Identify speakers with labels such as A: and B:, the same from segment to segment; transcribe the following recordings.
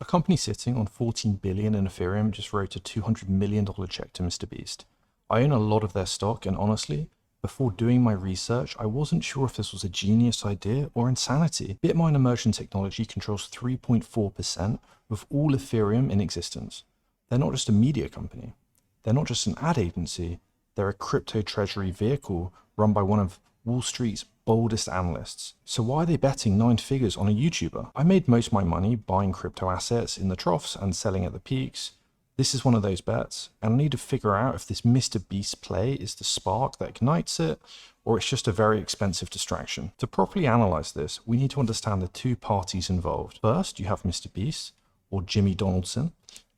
A: A company sitting on 14 billion in Ethereum just wrote a $200 million check to MrBeast. I own a lot of their stock, and honestly, before doing my research, I wasn't sure if this was a genius idea or insanity. Bitmine Immersion Technologies controls 3.4% of all Ethereum in existence. They're not just a media company. They're not just an ad agency. They're a crypto treasury vehicle run by one of Wall Street's boldest analysts. So why are they betting 9 figures on a YouTuber? I made most of my money buying crypto assets in the troughs and selling at the peaks. This is one of those bets, and I need to figure out if this MrBeast play is the spark that ignites it, or it's just a very expensive distraction. To properly analyze this, we need to understand the two parties involved. First, you have MrBeast, or Jimmy Donaldson.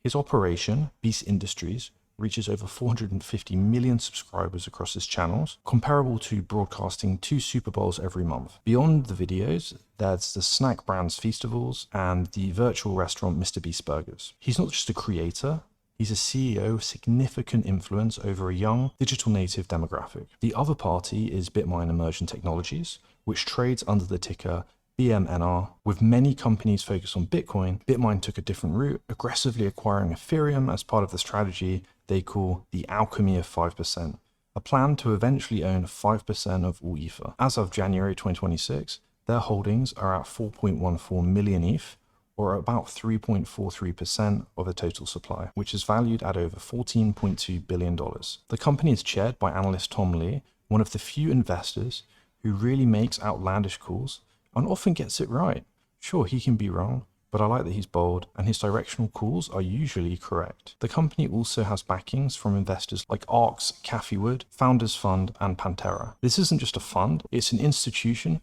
A: His operation, Beast Industries, reaches over 450 million subscribers across his channels, comparable to broadcasting 2 Super Bowls every month. Beyond the videos, there's the snack brands Feastables and the virtual restaurant MrBeast Burgers. He's not just a creator, he's a CEO with significant influence over a young digital native demographic. The other party is Bitmine Immersion Technologies, which trades under the ticker BTMR. With many companies focused on Bitcoin, Bitmine took a different route, aggressively acquiring Ethereum as part of the strategy they call the alchemy of 5%, a plan to eventually own 5% of all Ether. As of January 2026, their holdings are at 4.14 million ETH, or about 3.43% of the total supply, which is valued at over $14.2 billion. The company is chaired by analyst Tom Lee, one of the few investors who really makes outlandish calls and often gets it right. Sure, he can be wrong, but I like that he's bold, and his directional calls are usually correct. The company also has backings from investors like Arx, Cathie Wood, Founders Fund, and Pantera. This isn't just a fund, it's an institution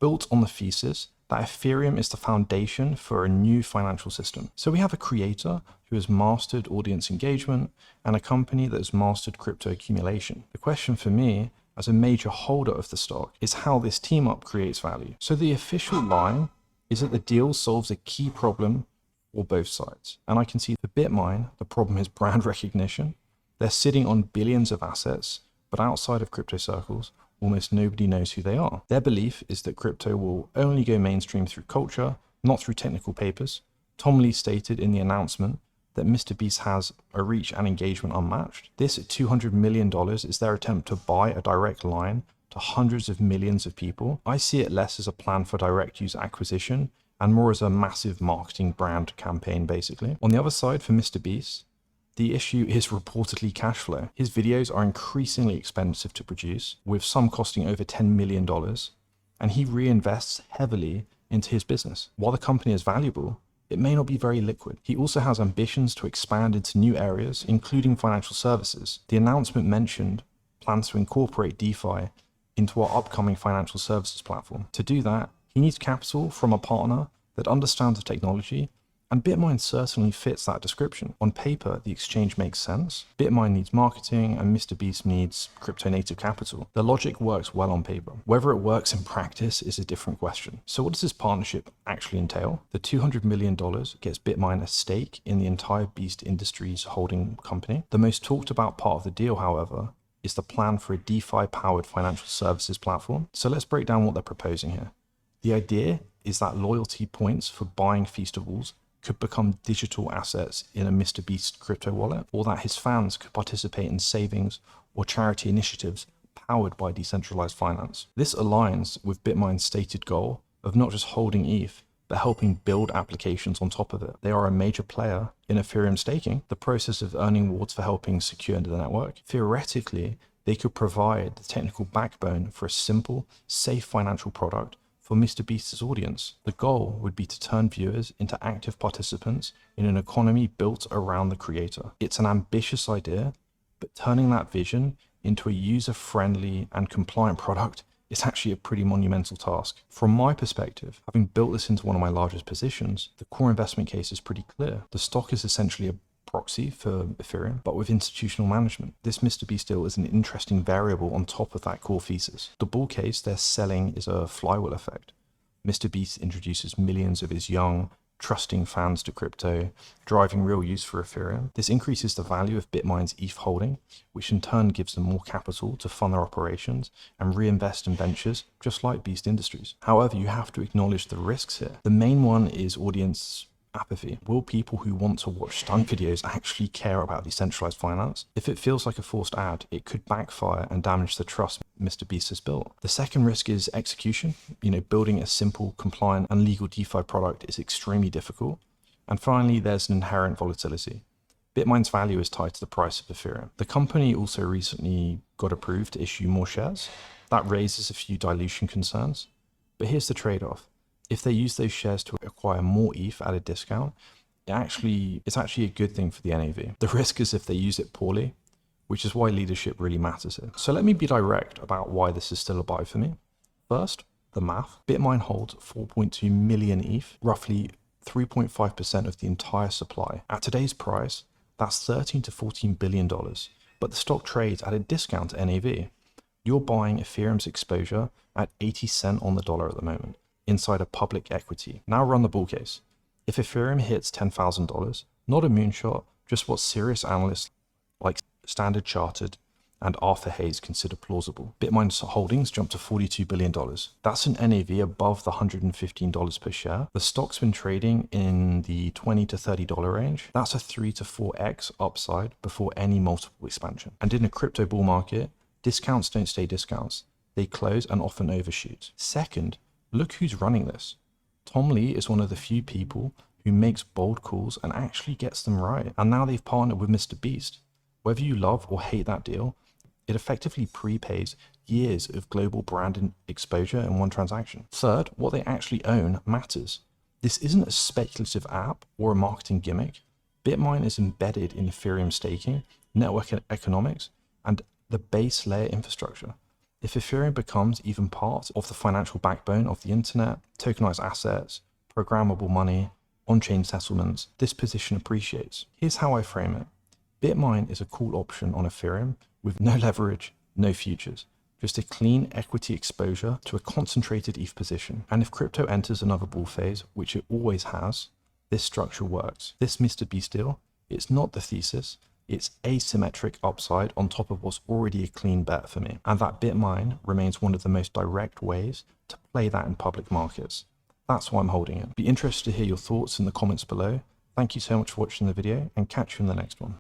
A: built on the thesis that Ethereum is the foundation for a new financial system. So we have a creator who has mastered audience engagement and a company that has mastered crypto accumulation. The question for me, as a major holder of the stock, is how this team up creates value. So the official line is that the deal solves a key problem for both sides. And I can see for Bitmine, the problem is brand recognition. They're sitting on billions of assets, but outside of crypto circles, almost nobody knows who they are. Their belief is that crypto will only go mainstream through culture, not through technical papers. Tom Lee stated in the announcement that MrBeast has a reach and engagement unmatched. This at $200 million is their attempt to buy a direct line to hundreds of millions of people. I see it less as a plan for direct user acquisition and more as a massive marketing brand campaign, basically. On the other side, for MrBeast, the issue is reportedly cash flow. His videos are increasingly expensive to produce, with some costing over $10 million, and he reinvests heavily into his business. While the company is valuable, it may not be very liquid. He also has ambitions to expand into new areas, including financial services. The announcement mentioned plans to incorporate DeFi into our upcoming financial services platform. To do that, he needs capital from a partner that understands the technology, and Bitmine certainly fits that description. On paper, the exchange makes sense. Bitmine needs marketing, and MrBeast needs crypto-native capital. The logic works well on paper. Whether it works in practice is a different question. So what does this partnership actually entail? The $200 million gets Bitmine a stake in the entire Beast Industries holding company. The most talked about part of the deal, however, is the plan for a DeFi-powered financial services platform. So let's break down what they're proposing here. The idea is that loyalty points for buying Feastables could become digital assets in a MrBeast crypto wallet, or that his fans could participate in savings or charity initiatives powered by decentralized finance. This aligns with Bitmine's stated goal of not just holding ETH, but helping build applications on top of it. They are a major player in Ethereum staking, the process of earning rewards for helping secure the network. Theoretically, they could provide the technical backbone for a simple, safe financial product for MrBeast's audience. The goal would be to turn viewers into active participants in an economy built around the creator. It's an ambitious idea, but turning that vision into a user-friendly and compliant product is actually a pretty monumental task. From my perspective, having built this into one of my largest positions, the core investment case is pretty clear. The stock is essentially a proxy for Ethereum, but with institutional management. This MrBeast deal is an interesting variable on top of that core thesis. The bull case they're selling is a flywheel effect. MrBeast introduces millions of his young, trusting fans to crypto, driving real use for Ethereum. This increases the value of Bitmine's ETH holding, which in turn gives them more capital to fund their operations and reinvest in ventures just like Beast Industries. However, you have to acknowledge the risks here. The main one is audience apathy. Will people who want to watch stung videos actually care about decentralized finance? If it feels like a forced ad, it could backfire and damage the trust MrBeast has built. The second risk is execution. Building a simple, compliant, and legal DeFi product is extremely difficult. And finally, there's an inherent volatility. Bitmine's value is tied to the price of Ethereum. The company also recently got approved to issue more shares. That raises a few dilution concerns. But here's the trade-off. If they use those shares to acquire more ETH at a discount, it's actually a good thing for the NAV. The risk is if they use it poorly, which is why leadership really matters here. So let me be direct about why this is still a buy for me. First, the math. Bitmine holds 4.2 million ETH, roughly 3.5% of the entire supply. At today's price, that's $13 to $14 billion. But the stock trades at a discount to NAV. You're buying Ethereum's exposure at 80 cents on the dollar at the moment, inside a public equity. Now run the bull case. If Ethereum hits $10,000, not a moonshot, just what serious analysts like Standard Chartered and Arthur Hayes consider plausible. Bitmine's holdings jump to $42 billion. That's an NAV above the $115 per share. The stock's been trading in the $20 to $30 range. That's a 3 to 4x upside before any multiple expansion. And in a crypto bull market, discounts don't stay discounts. They close and often overshoot. Second, look who's running this. Tom Lee is one of the few people who makes bold calls and actually gets them right. And now they've partnered with MrBeast. Whether you love or hate that deal, it effectively prepays years of global brand exposure in one transaction. Third, what they actually own matters. This isn't a speculative app or a marketing gimmick. Bitmine is embedded in Ethereum staking, network economics, and the base layer infrastructure. If Ethereum becomes even part of the financial backbone of the internet, tokenized assets, programmable money, on-chain settlements, this position appreciates. Here's how I frame it. Bitmine is a cool option on Ethereum with no leverage, no futures, just a clean equity exposure to a concentrated ETH position. And if crypto enters another bull phase, which it always has, this structure works. This MrBeast deal, it's not the thesis, it's asymmetric upside on top of what's already a clean bet for me. And that Bitmine remains one of the most direct ways to play that in public markets. That's why I'm holding it. Be interested to hear your thoughts in the comments below. Thank you so much for watching the video and catch you in the next one.